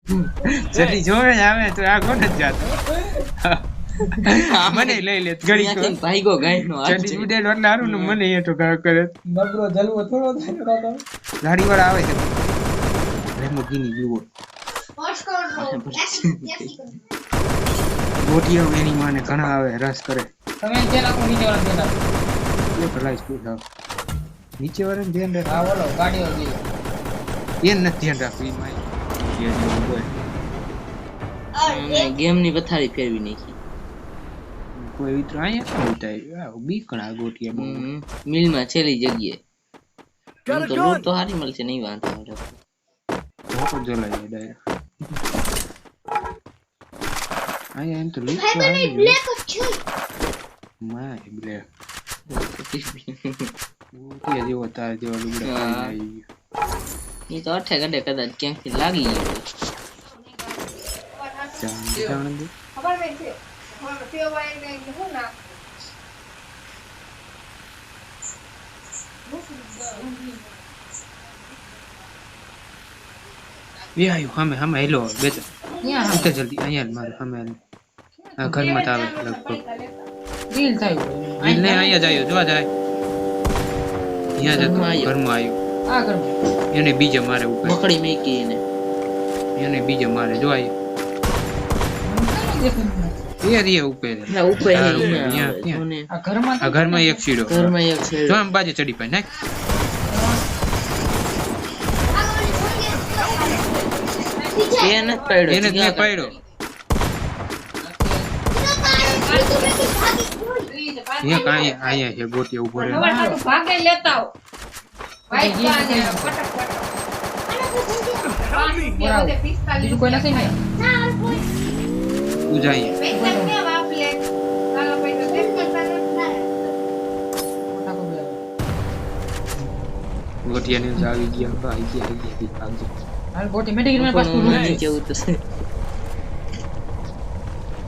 ચડી જોવે આવે તો આ કોણ જ જાતો મને લઈ લે ઘડી કો ભાઈગો ગાયનો ચડી ઉડેલ એટલે હારું ને મને એટો ગાવ કરે નબળો જલવો થોડો થાય કાકા ગાડી વાળા આવે છે લેમ્બોર્ગિની જુઓ ગોટીઓ એની માને ઘણા આવે રસ કરે તમે જે નાખો નીચે વાળા જે નાખો એ ભલાઈ સ્કૂલ થાવ નીચે વાળાને ધ્યાન રાખ હા બોલો ગાડીઓ ગઈ એ નથી ધ્યાન રાખવું ઈ માય એ જેવું હોય ગેમ ની પથારી ફેરવી નાખી કોઈ વિતરો અહીંયા ઉતાય બીકણા ગોટીયા બહુ મિલ માં છેલ્લી જગ્યાએ તો લૂટ તો હારી મળશે નહીં વાંધો ધોકો જલાય ડાયરેક્ટ અહીંયા એમ તો લૂટ તો હારી બ્લેક છે માય બ્લેક ગોટીયા જેવો તાર જેવો લુગડા આવી એ તો અઠે ગડે કદાચ ક્યાંકથી લાગી ગયો જાણ દે ખબર નહીં છે તેઓ વાય ને હું ના એ આયો હમે હમે હેલો બેચ અહીંયા ઉતર જલ્દી અહીંયા મારે હમે આ ઘરમાં તો આવે લગભગ ડીલ થાય દિલ ને અહીંયા જાય જોવા જાય અહીંયા જતો ઘરમાં આવ્યો આ કર એને બીજે મારે ઉપર મકડી મેકી એને બીજે મારે જો આયો એ રે ઉપર ના ઉપર આ ઘરમાં આ ઘરમાં એક સીડો ઘરમાં એક છે જો આમ બાજુ ચડી પાય નાખ એને પડ્યો એને ત્યાં પડ્યો અહીંયા કાંઈ અહીંયા છે ગોટી ઉભો રહે ભાગે લેતા આવો વાઈટ પાને ફટફટ બીજું કોઈ નથી ને તું જાય પૈસા કેમ આપલે ચાલો પૈસા કેમ કરતા ગોટિયાને જ આવી ગયા ભાઈ ગયા ભાગજો હાલ ગોટી મેડિકલ માં પાસ પૂરું નહીં કેવું તો છે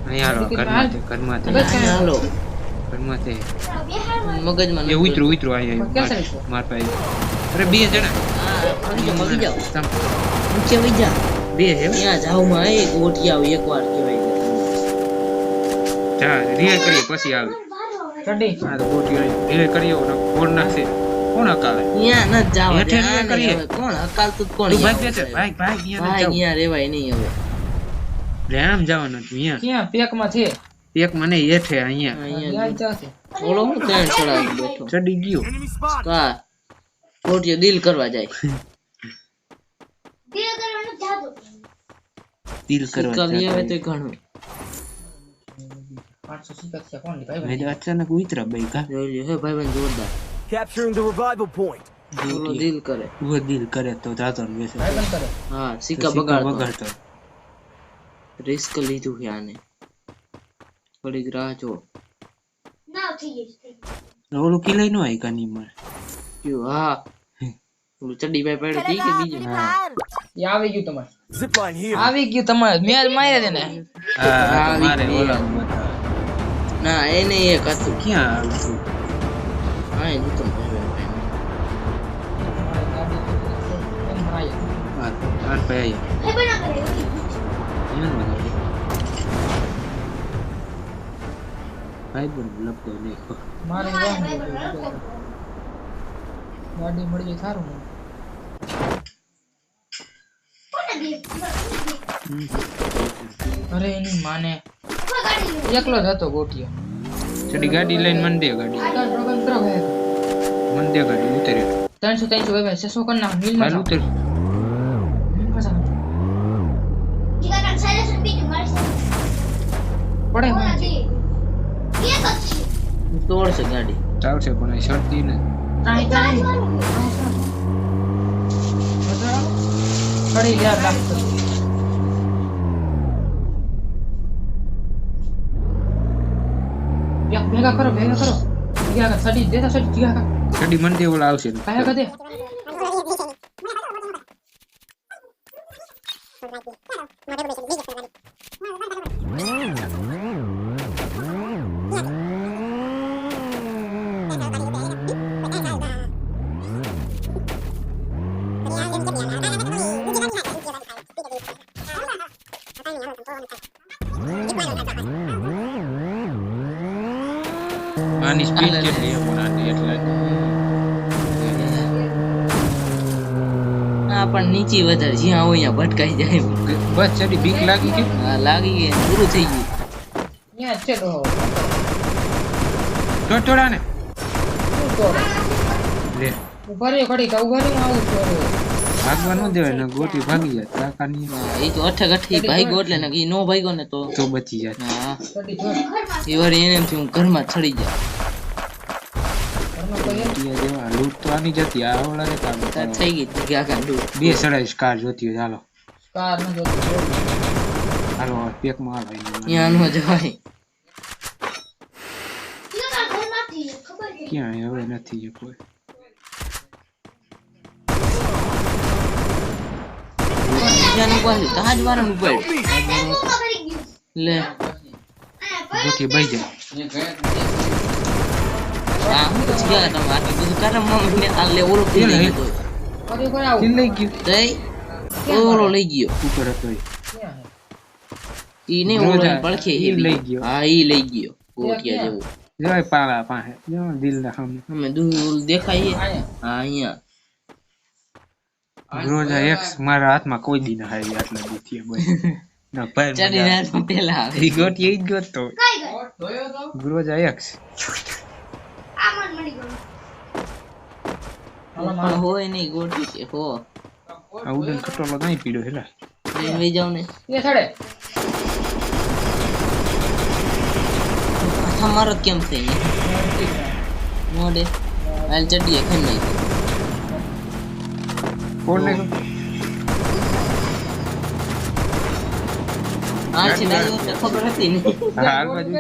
અહીંયા હાલો ઘરમાં હાલો ઘરમાં તે મગજમાં એ ઉતરો અહીંયા માર પાસે અરે બે જણા મગી જાવ તમ નીચે વઈ જા બે હે ત્યાં જાવમાં એક ગોઠિયા એકવાર કહેવાય જા રીએ કરીએ પછી આવે ચડી આ તો ગોટિયો રીએ કરીએ ને ફોન નાખશે કોણ અકાલે ત્યાં ન જાવ હેઠે ન કરીએ. કોણ અકાલતું જ કોણ તું ભાઈ બેસે ભાઈ ભાઈ અહીંયા અહીંયા રેવાય નહીં હવે લે આમ જવાનું તું અહીંયા ક્યાં પેક માં છે એક મને હેઠે અહીંયા અહીંયા ત્યાં છે ઓલો હું ત્યાં ચડાવી બેઠો ચડી ગયો કા ગોઠિયો દિલ કરવા જાય દિલ કરવાનું જાદુ દિલ કરવા કલી આવે તો ઘણું 500 સિક્કા છે કોણ ભાઈ મેં અચાનક ઉતરા ભાઈ કા જોઈ લ્યો હે ભાઈબંધ જોરદાર Capturing the revival point. ઓલો દિલ કરે વો દિલ કરે તો જાતો ને બેસે ભાઈ બંધ કરે હા તો સિક્કા સિક્કા બગાડતો બગાડતો રિસ્ક લીધું છે આને થોડીક રાહ જો ના થઈ જશે ઓલું કિલાઈ નો આઈ કાની માં કયું હા ઓલું ચડી ભાઈ પડ્યો ઠીક કે બીજું હા એ આવી ગયું તમારે Zipline here. આવી ગયું તમારે મેં માર્યા છે ને હા મારે ઓલા ના એને એક હતું ક્યાં આવ્યું હા એ જીતો હા આન ભાઈ હે બના કરે ભાઈ પણ લપતો નહીં મારે ગાડી મળી જાય સારું ને કોને દે અરે એની માને ગાડી એકલો જ હતો ગોટિયો ચડી ગાડી લઈને મન દે ગાડી મન દે ગાડી ઉતરે 300 ભાઈ 600 કર નાખ મિલ માં હાલ ઉતર જીગા કાન સાયલેન્સર બીટ મારશે પડે કોના દે કે તો છે તોડશે ગાડી ચાલશે પણ આ શરતી ને ટ્રાય કડી યાર લાગતો યા ભેગા કરો જીગા સડી દેતા સડી જીગા કા ચડી મન દે ઓલા આવશે કાયા કા દે આની સ્પીડ કેટલી છે આની એટલે આ પણ નીચી વધારે જ્યાં હોય ત્યાં ભટકાઈ જાય બસ ચડી બીક લાગી કે હા લાગી ગઈ પૂરું થઈ ગયું ત્યાં છે તો ટોટોડા ને શું તો લે ઉભા રહ્યો ઘડી કા ઉભા રહ્યો આવું છું ભાગવા ન દેવાય ને ગોટી ભાગી જાય કાકાની હા, એ તો અઠે ભાગ્યો એટલે ને ઈ નો ભાગ્યો ને તો બચી જાય હા ઘડી જો એ વાર એને એમ થયું ઘરમાં ચડી જાય ઘરમાં કોઈ ગોટીયા જેવા લૂંટ તો આની જતી આ ઓલા ને કામ તાર થઈ ગઈ ગયા કાંડું બે સડાઈશ કાર જોતી હોય ચાલો કાર ન જોતો હાલો પેક માં હાલો ત્યાં નો જવાય જીગા કાકા ઘરમાંથી ખબર છે ક્યાં હવે નથી એ કોઈ બીજાનું પાછું તાજ વાળાનું ખબર પડ્યું ગયું લે આ પર ગોટી બઈ જાય આ હું તો ગયા તમે આટલું બધું કારણ મને આ લે ઓલો પી લઈ ગયો ફરી કોઈ આવું કિલ લઈ ગયું તઈ ઓલો લઈ ગયો ઉપર હતો એ. ક્યાં હે ઈ ને ઓલો પડખે ઈ લઈ ગયો. હા ઈ લઈ ગયો ગોટિયા જેવો જોય પાલા પાસે જો દિલ ના સામે અમે દૂર દેખાઈએ આયા હા અહીંયા રોજા એક્સ મારા હાથમાં કોઈ દી ના આવી આટલા દીથી બોય ના પર ચડી રાતમાં પેલા આવે ઈ ગોટી ઈ જ ગોતો કઈ ગયો રોજા એક્સ આ મન મળી ગયું પણ હોય નહીં ગોટી છે હો આ ઉડન કટોલો નહીં પીડ્યો હેલા લઈને વઈ જાવ ને એ છડે તમારો કેમ છે મોડે હાલ ચડીએ ખાઈ નહીં કોણ ને આ છે ડાયો તો ખબર હતી ને હાલ બાજુ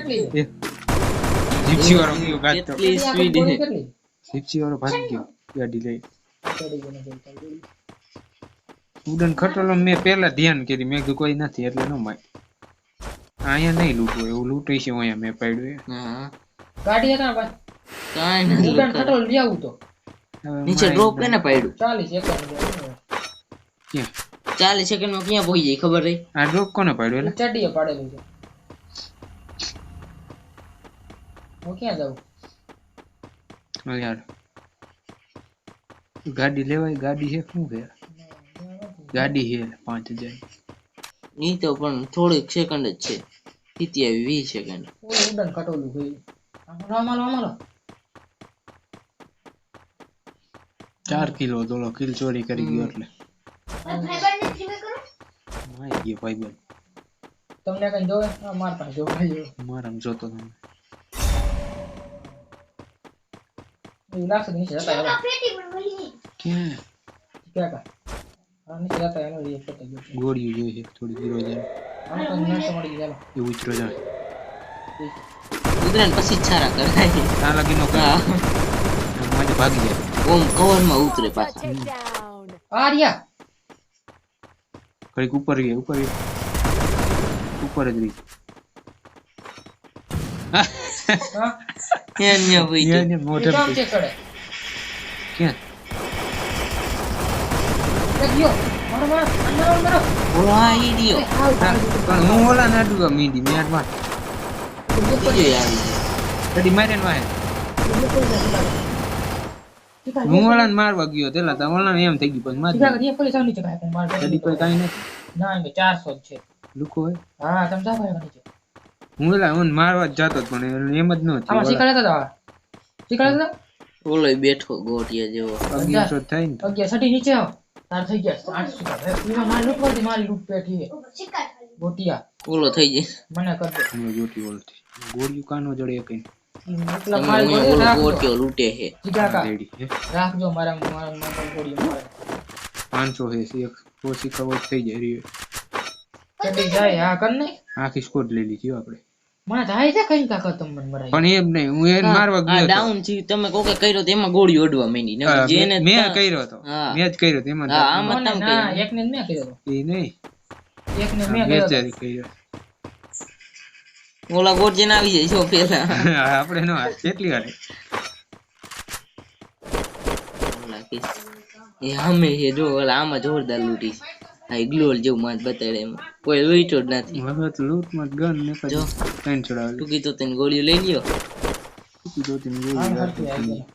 જીપસી વાળો ગયો ગાતો કેટલી સ્પીડ છે કેટલી જીપસી વાળો ભાગી ગયો ગાડી લઈ ચડી ગયો ને જલ્દી ઉડન ખટોલો મેં પહેલા ધ્યાન કરી મેં કીધું કોઈ નથી એટલે ન માય અહીંયા નહીં લૂંટવું એવું લૂંટાય છે અહીંયા મેં પાડ્યું હા ગાડી હતા બસ કાંઈ નથી ઉડાન ખટોલ લઈ આવું તો નીચે ડ્રોપ કેને પાડ્યું 40 સેકન્ડ ક્યાં 40 સેકન્ડમાં ક્યાં પહોંચી જાય ખબર રહી આ ડ્રોપ કોને પાડ્યું એટલે ચડીએ પાડેલું છે હું ક્યાં જાઉં હા યાર ગાડી લેવાય ગાડી છે શું છે ગાડી છે 5000 ઈ તો પણ થોડીક સેકન્ડ જ છે સીધી આવી 20 સેકન્ડ ઉડાન ખટોલું ગયું અમારો 4 કિલો દોલો કિલ ચોરી કરી ગયો એટલે ભાઈબંધને ફ્રી કરો મારી ગયો ભાઈબંધ તમને કઈ જોવે માર પાસે જો ભાઈ મારામ જોતો તમે એવું લાગશે કે નીચે જતા આ પેટી પણ મળી નહીં ક્યાં ક્યાં કા આ નીચે જતા એનો એ ફોટો ગયો ગોળીઓ જોઈએ છે થોડી દૂર જાય આમ તો નસો મળી ગયા એ ઉતરો જાય ઉતરે ને પછી જ સારા કરાય ત્યાં લગી નો હા માજે ભાગી જાય ઓમ કવરમાં ઉતરે પાછા આ રહ્યા કઈક ઉપર ગઈ ઉપર જ રહી હા ત્યાં ન્યા વઈ ગયો. એને એ મોઢે કામ છે ચડે ક્યાં ગયો મારો અંદર ઓલો આ ઈ રહ્યો. હા, પણ હું ઓલા ને અડવા મીંડી મેં અડવા બીજો આવી ગયો. કડી મારે ને વાહે હું ઓલા ને મારવા ગયો તેલા તો ઓલા ને એમ થઈ ગયું પછી માર ટીકા કરીએ પોલીસ આવ નીચે કાય માર કડી કોઈ કાઈ નથી ના એ 400 જ છે લુકો હોય હા તમે જાવ ભાઈ નીચે હું ઓલા હું મારવા જ જાતો જ પણ એમ જ ન આમાં થયું શીખડાતા હતા શીખડાતા ઓલોય બેઠો ગોટિયા જેવો 1100 થાય ને તો. હતા સટી નીચે આવ તાર થઈ ગયા 800 એમાં માર લૂટવાથી મારી લૂટ પેઠી શિકાર ગોટિયા ઓલો થઈ જાય મને કર દે હમણાં જોતી ઓલતી ગોળિયું કાનો જડે કઈ એટલા તમે મારી અહીંયા ઓલો રાખજો ગોટિયો લૂંટે છે ટીકા કા રેડી હે રાખજો મારા મારા ગોળી મારે 500 હે એક ઓછી ખબર થઈ જાય રે ચડી જાય હા કર ને આખી સ્કોડ લઈ લીધી હો આપણે મને થાય છે કઈ કાકા તમને મરાય પણ એમ નહીં હું એને મારવા આ ગયો હતો. ડાઉન થી તમે કોકે કર્યો તો એમાં ગોળી ઓડવા માંડી ને હા, જેને મેં તા- કર્યો હતો હા. મેં જ કર્યો હતો એમાં હા, આમાં મને તમે ના કર્યો. એકને જ મેં કર્યો હતો એ નહીં એકને મેં કર્યો હતો. બેચારી કર્યો ઓલા ગોટ જેને આવી જાય જો પેલા આપણે નો કેટલી વાર ઓલા કે એ અમે હે જો ઓલા આમાં જોરદાર લૂંટી છે. આ ગ્લોલ જેવું માત બતાડે એમાં કોઈ લૂંટો જ નથી હવે તો લૂંટમાં ગન ને જો. ત્રણ ચડાવે તું કીધું તને ગોળીઓ લઈ લ્યો કીધું તેમ આમ ગોળી ફરતી આવી ગયો.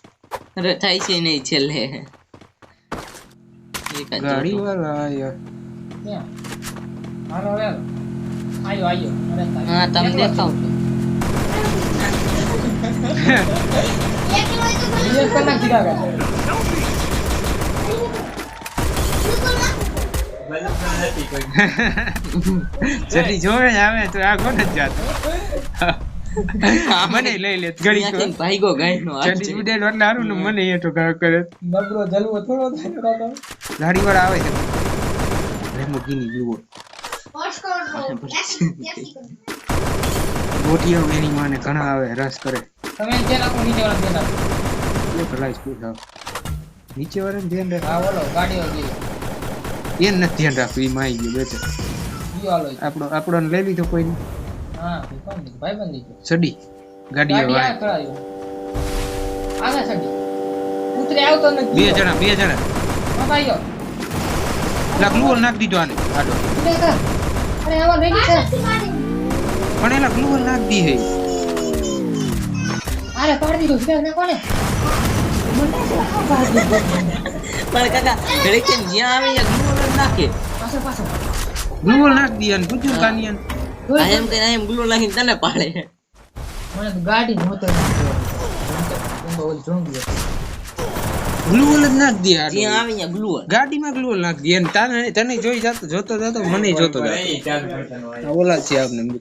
અરે થાય છે નહીં છેલ્લે એકાદ ગાડી જોતું. વાળા આયા ક્યાં? હાલો હાલો. આયો આયો. અરે તારી. હા તમે એકલો દેખાવ છે. એકલો હોય તો ભલે. રિલીઝ કરી નાખ સીધા આગળ. જલ્દી જોવે જ આવે તો આ કોણ જ જાતો મને લઈ લે ઘડી ત્યાંથી ભાઈગો ગાયનો હાથ ચડી છે. ઉડેલ એટલે હારું ને મને એઠો ઘા કરે નબળો જલવો થોડો થાય ને કાકા. ગાડી વાળા આવે છે લેમ્બોર્ગિની બ્લુ હોટ કરો. કેસી કરો. ગોટીઓ એની માને ઘણા આવે રસ કરે તમે એને જે નાખો નીચે વાળા જે નાખો. એ ભલાઈ સ્પીડ આવ નીચે વાળાને ધ્યાન રાખ હા બોલો ગાડીઓ ગઈ. એને નથી ધ્યાન રાખવું ઈ માં આવી ગયો બેચે ઈ હાલો ઈ. આપણો લઈ લીધો કોઈ હા ઈ કોણ દીધું? ભાઈબંધ દીધું. સડી ગાડીઓ ગાડી આ વાય ચડાવ્યું. આગળ સડી. ઉતરે આવતો નથી. બે જણા હા ભાઈઓ. એલા ગ્લુઅલ નાખ દીધો આને આડો ઉતરે કર. અરે આવા રેડી છે. આથી મારી. પણ એલા ગ્લુઅલ નાખ દી હે અરે પાડી દીધું સીધા ના કોને? પણ કાકા ઘડીક છે ને જ્યાં આવે ત્યાં ગ્લોલ જ નાખે પાછો પાછો. ગ્લુઅલ નાખ દી અને પૂછ્યું કાનિયન આ એમ કઈ એમ ગ્લોલ નાખીને તને પાડે મને તો ગાડી નહોતો ઓલી જોંગી હતી. ગ્લુઅલ જ નાખ દી આડો જ્યાં આવે ત્યાં ગ્લોલ ગાડીમાં ગ્લુઅલ નાખ દી અને તને જોઈ જોતો મને જોતો જાતો ઓલા છે આપને